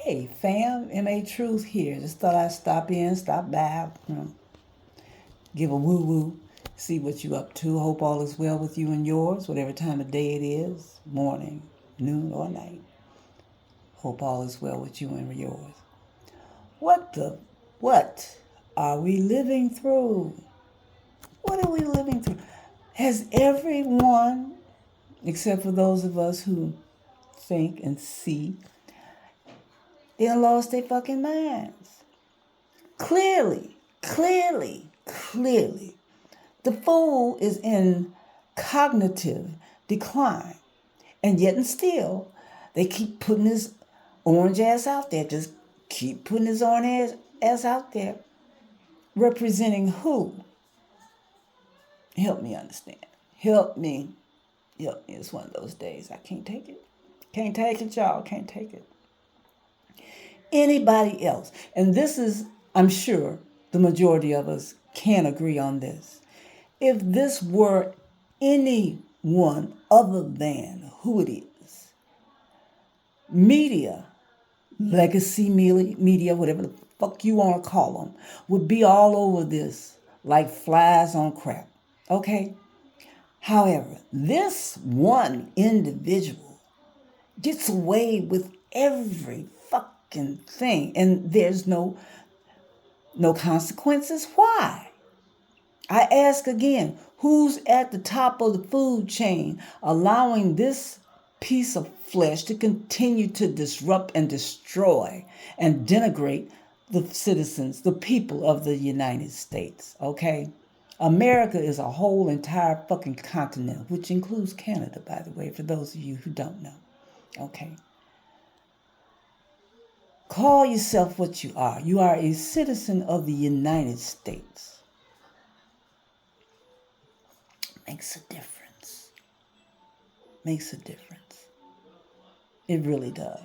Hey, fam, M.A. Truth here. Just thought I'd stop in, stop by, give a woo woo, see what you up to. Hope all is well with you and yours, whatever time of day it is, morning, noon, or night. Hope all is well with you and yours. What are we living through? What are we living through? Has everyone, except for those of us who think and see, they done lost their fucking minds? Clearly, the fool is in cognitive decline. And yet and still, they keep putting his orange ass out there. Just keep putting his orange ass out there. Representing who? Help me understand. Help me. It's one of those days. I can't take it. Can't take it, y'all. Can't take it. Anybody else. And this is, I'm sure, the majority of us can agree on this. If this were anyone other than who it is, media, legacy media, whatever the fuck you want to call them, would be all over this like flies on crap. Okay? However, this one individual gets away with every fucking thing, and there's no consequences. Why? I ask again, who's at the top of the food chain allowing this piece of flesh to continue to disrupt and destroy and denigrate the citizens, the people of the United States? Okay? America is a whole entire fucking continent, which includes Canada, by the way, for those of you who don't know. Okay? Call yourself what you are. You are a citizen of the United States. Makes a difference. Makes a difference. It really does.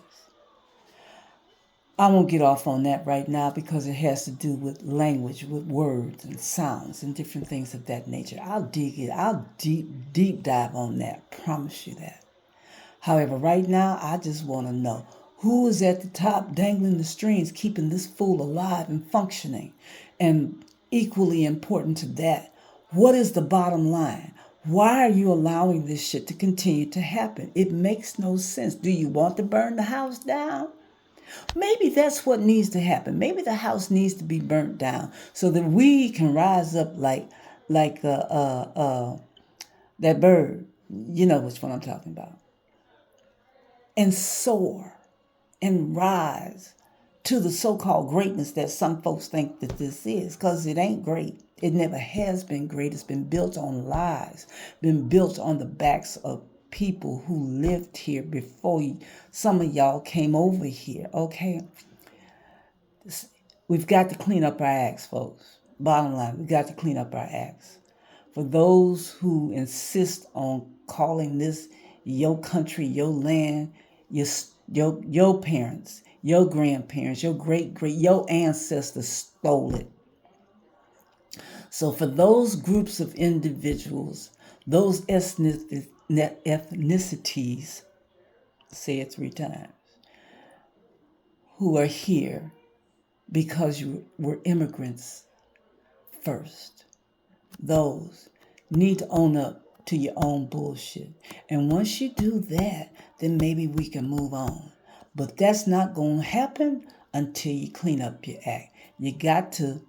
I won't get off on that right now because it has to do with language, with words and sounds and different things of that nature. I'll dig it. I'll deep dive on that. Promise you that. However, right now, I just want to know who is at the top dangling the strings, keeping this fool alive and functioning. And equally important to that, what is the bottom line? Why are you allowing this shit to continue to happen? It makes no sense. Do you want to burn the house down? Maybe that's what needs to happen. Maybe the house needs to be burnt down so that we can rise up like that bird. You know which one I'm talking about. And soar and rise to the so-called greatness that some folks think that this is, because it ain't great. It never has been great. It's been built on lies, been built on the backs of people who lived here before some of y'all came over here, okay? We've got to clean up our acts, folks. Bottom line, we've got to clean up our acts. For those who insist on calling this your country, your land, your parents, your grandparents, your your ancestors stole it. So for those groups of individuals, those ethnicities, say it 3 times, who are here because you were immigrants first, those need to own up to your own bullshit. And once you do that, then maybe we can move on. But that's not going to happen until you clean up your act. You got to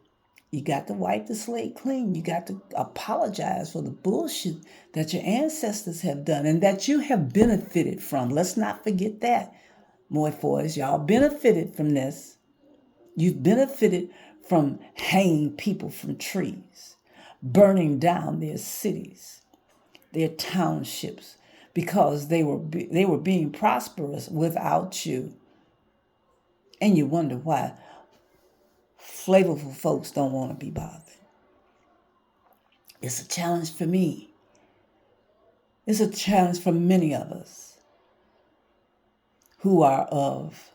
wipe the slate clean. You got to apologize for the bullshit that your ancestors have done and that you have benefited from. Let's not forget that. More for us, y'all benefited from this. You've benefited from hanging people from trees, burning down their cities, their townships, because they were being prosperous without you. And you wonder why flavorful folks don't want to be bothered. It's a challenge for me. It's a challenge for many of us who are of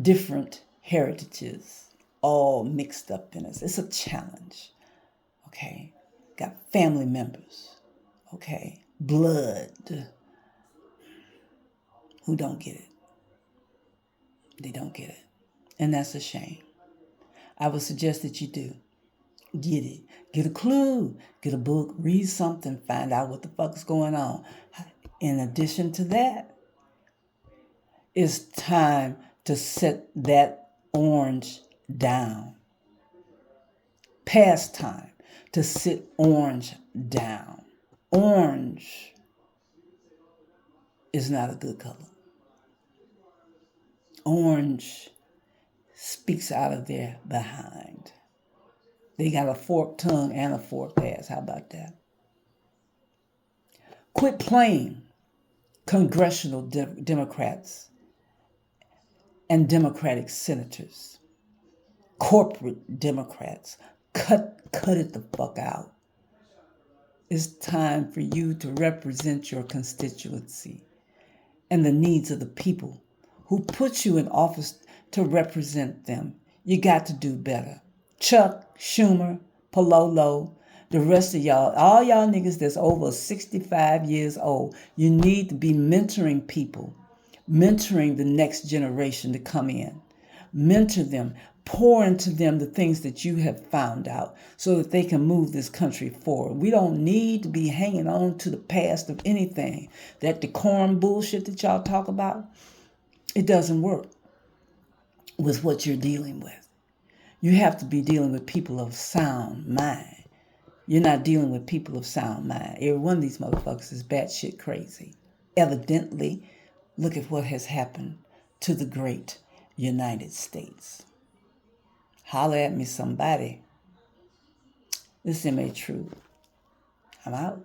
different heritages, all mixed up in us. It's a challenge. Okay? Got family members. Okay? Blood who don't get it. They don't get it. And that's a shame. I would suggest that you do. Get it. Get a clue. Get a book. Read something. Find out what the fuck is going on. In addition to that, it's time to set that orange down. Past time to sit orange down. Orange is not a good color. Orange speaks out of their behind. They got a forked tongue and a forked ass. How about that? Quit playing congressional Democrats and Democratic senators. Corporate Democrats. Cut it the fuck out. It's time for you to represent your constituency and the needs of the people who put you in office to represent them. You got to do better. Chuck, Schumer, Palolo, the rest of y'all, all y'all niggas that's over 65 years old, you need to be mentoring people, mentoring the next generation to come in. Mentor them, pour into them the things that you have found out so that they can move this country forward. We don't need to be hanging on to the past of anything. That decorum bullshit that y'all talk about, it doesn't work with what you're dealing with. You have to be dealing with people of sound mind. You're not dealing with people of sound mind. Every one of these motherfuckers is batshit crazy. Evidently, look at what has happened to the great United States. Holler at me, somebody. This is M.A. Truth. I'm out.